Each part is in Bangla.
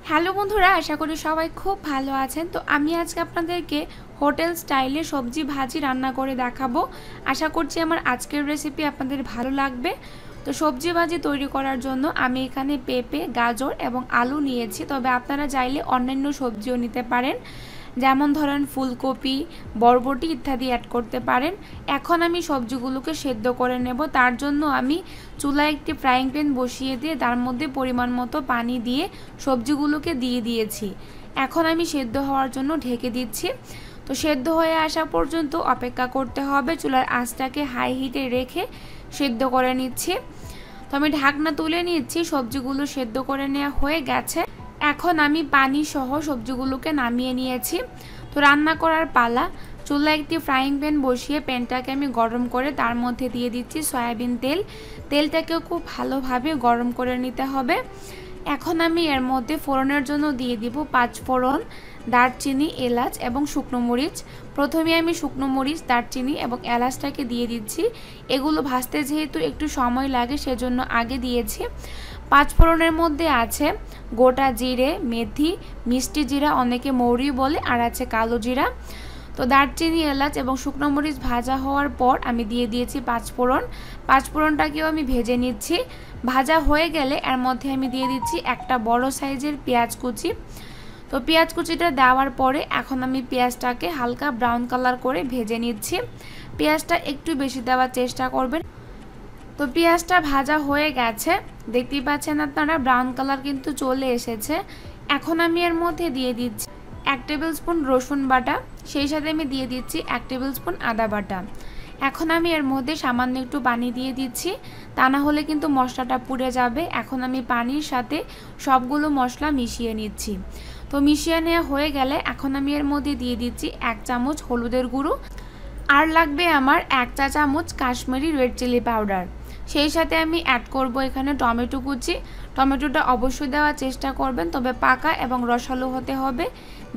হ্যালো বন্ধুরা, আশা করি সবাই খুব ভালো আছেন। তো আমি আজকে আপনাদেরকে হোটেল স্টাইলে সবজি ভাজি রান্না করে দেখাবো। আশা করছি আমার আজকের রেসিপি আপনাদের ভালো লাগবে। তো সবজি ভাজি তৈরি করার জন্য আমি এখানে পেঁপে, গাজর এবং আলু নিয়েছি। তবে আপনারা চাইলে অন্যান্য সবজিও নিতে পারেন, যেমন ধরেন ফুলকপি, বরবটি ইত্যাদি অ্যাড করতে পারেন। এখন আমি সবজিগুলোকে সেদ্ধ করে নেব। তার জন্য আমি চুলায় একটি ফ্রাইং প্যান বসিয়ে দিয়ে তার মধ্যে পরিমাণ মতো পানি দিয়ে সবজিগুলোকে দিয়ে দিয়েছি। এখন আমি সেদ্ধ হওয়ার জন্য ঢেকে দিচ্ছি। তো সেদ্ধ হয়ে আসা পর্যন্ত অপেক্ষা করতে হবে। চুলার আঁচটাকে হাই হিটে রেখে সেদ্ধ করে নিচ্ছি। তো আমি ঢাকনা তুলে নিচ্ছি। সবজিগুলো সেদ্ধ করে নেওয়া হয়ে গেছে। এখন আমি পানি সহ সবজিগুলোকে নামিয়ে নিয়েছি। তো রান্না করার পালা। চুলায় একটি ফ্রাইং প্যান বসিয়ে প্যানটাকে আমি গরম করে তার মধ্যে দিয়ে দিচ্ছি সয়াবিন তেল। তেলটাকেও খুব ভালোভাবে গরম করে নিতে হবে। এখন আমি এর মধ্যে ফোড়নের জন্য দিয়ে দিব 5 ফোড়ন, দারচিনি, এলাচ এবং শুকনো মরিচ। প্রথমে আমি শুকনো মরিচ, দারচিনি এবং এলাচটাকে দিয়ে দিচ্ছি। এগুলো ভাজতে যেহেতু একটু সময় লাগে সেজন্য আগে দিয়েছি। 5 ফোড়নের মধ্যে আছে গোটা জিরে, মেথি, মিষ্টি জিরা, অনেকে মৌরি বলে, আর আছে কালো জিরা। তো দারচিনি, এলাচ এবং শুকনো মরিচ ভাজা হওয়ার পর আমি দিয়ে দিয়েছি 5 ফোড়ন। 5 ফোড়নটাকেও আমি ভেজে নিচ্ছি। ভাজা হয়ে গেলে এর মধ্যে আমি দিয়ে দিচ্ছি একটা বড় সাইজের পেঁয়াজ কুচি। তো পেঁয়াজ কুচিটা দেওয়ার পরে এখন আমি পেঁয়াজটাকে হালকা ব্রাউন কালার করে ভেজে নিচ্ছি। পেঁয়াজটা একটু বেশি দেওয়ার চেষ্টা করবেন। তো পেঁয়াজটা ভাজা হয়ে গেছে, দেখতেই পাচ্ছেন আপনারা ব্রাউন কালার কিন্তু চলে এসেছে। এখন আমি এর মধ্যে দিয়ে দিচ্ছি 1 টেবিল স্পুন রসুন বাটা, সেই সাথে আমি দিয়ে দিচ্ছি 1 টেবিল স্পুন আদা বাটা। এখন আমি এর মধ্যে সামান্য একটু পানি দিয়ে দিচ্ছি, তা না হলে কিন্তু মশলাটা পুড়ে যাবে। এখন আমি পানির সাথে সবগুলো মশলা মিশিয়ে নিচ্ছি। তো মিশিয়ে নেওয়া হয়ে গেলে এখন আমি এর মধ্যে দিয়ে দিচ্ছি 1 চামচ হলুদের গুঁড়ো, আর লাগবে আমার 1 চা চামচ কাশ্মীরি রেড চিলি পাউডার। সেই সাথে আমি অ্যাড করব এখানে টমেটো কুচি। টমেটোটা অবশ্যই দেওয়ার চেষ্টা করবেন, তবে পাকা এবং রসালো হতে হবে।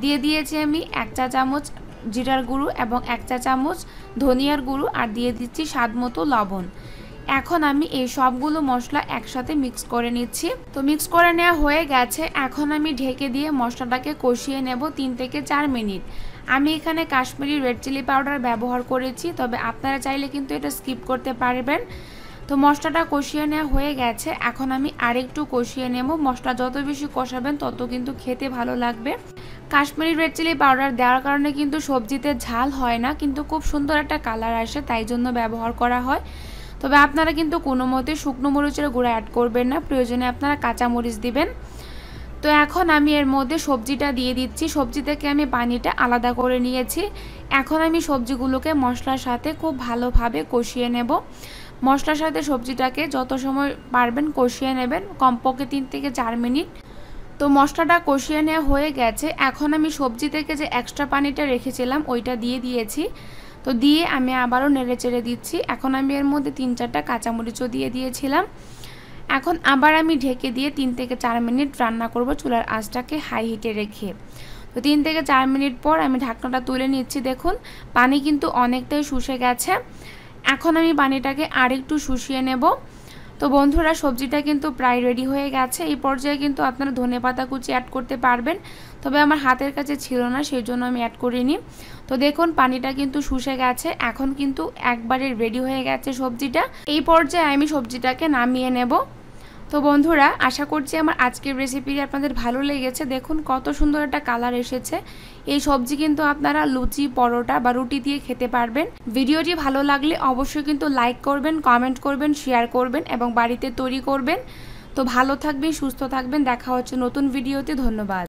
দিয়ে দিয়েছি আমি 1 চা চামচ জিরার গুঁড়ো এবং 1 চা চামচ ধনিয়ার গুঁড়ো, আর দিয়ে দিচ্ছি স্বাদ মতো লবণ। এখন আমি এই সবগুলো মশলা একসাথে মিক্স করে নিচ্ছি। তো মিক্স করে নেওয়া হয়ে গেছে। এখন আমি ঢেকে দিয়ে মশলাটাকে কষিয়ে নেব 3 থেকে 4 মিনিট। আমি এখানে কাশ্মীরি রেড চিলি পাউডার ব্যবহার করেছি, তবে আপনারা চাইলে কিন্তু এটা স্কিপ করতে পারবেন। তো মশলাটা কষিয়ে নেওয়া হয়ে গেছে। এখন আমি আরেকটু কষিয়ে নেব। মশলা যত বেশি কষাবেন তত কিন্তু খেতে ভালো লাগবে। কাশ্মীরি রেড চিলি পাউডার দেওয়ার কারণে কিন্তু সবজিতে ঝাল হয় না, কিন্তু খুব সুন্দর একটা কালার আসে, তাই জন্য ব্যবহার করা হয়। তবে আপনারা কিন্তু কোনো মতে শুকনো মরিচের গুঁড়া অ্যাড করবেন না, প্রয়োজনে আপনারা কাঁচা মরিচ দিবেন। তো এখন আমি এর মধ্যে সবজিটা দিয়ে দিচ্ছি। সবজি থেকে আমি পানিটা আলাদা করে নিয়েছি। এখন আমি সবজিগুলোকে মশলার সাথে খুব ভালোভাবে কষিয়ে নেব। মশলার সাথে সবজিটাকে যত সময় পারবেন কষিয়ে নেবেন, কমপক্ষে 3 থেকে 4 মিনিট। তো মশলাটা কষিয়ে নেওয়া হয়ে গেছে। এখন আমি সবজি থেকে যে এক্সট্রা পানিটা রেখেছিলাম ওইটা দিয়ে দিয়েছি। তো দিয়ে আমি আবারও নেড়ে চেড়ে দিচ্ছি। এখন আমি এর মধ্যে 3-4টা কাঁচামরিচও দিয়ে দিয়েছিলাম। এখন আবার আমি ঢেকে দিয়ে 3 থেকে 4 মিনিট রান্না করব চুলার আঁচটাকে হাই হিটে রেখে। তো 3 থেকে 4 মিনিট পর আমি ঢাকনাটা তুলে নিচ্ছি। দেখুন পানি কিন্তু অনেকটাই শুষে গেছে। এখন আমি পানিটাকে আরেকটু শুষিয়ে নেব। তো বন্ধুরা, সবজিটা কিন্তু প্রায় রেডি হয়ে গেছে। এই পর্যায়ে কিন্তু আপনারা ধনেপাতা কুচি অ্যাড করতে পারবেন, তবে আমার হাতের কাছে ছিল না, সেই জন্য আমি অ্যাড করিনি। তো দেখুন পানিটা কিন্তু শুষে গেছে। এখন কিন্তু একবারে রেডি হয়ে গেছে সবজিটা। এই পর্যায়ে আমি সবজিটাকে নামিয়ে নেব। তো বন্ধুরা, আশা করছি আমার আজকের রেসিপিটি আপনাদের ভালো লেগেছে। দেখুন কত সুন্দর একটা কালার এসেছে। এই সবজি কিন্তু আপনারা লুচি, পরোটা বা রুটি দিয়ে খেতে পারবেন। ভিডিওটি ভালো লাগলে অবশ্যই কিন্তু লাইক করবেন, কমেন্ট করবেন, শেয়ার করবেন এবং বাড়িতে তৈরি করবেন। তো ভালো থাকবেন, সুস্থ থাকবেন। দেখা হচ্ছে নতুন ভিডিওতে। ধন্যবাদ।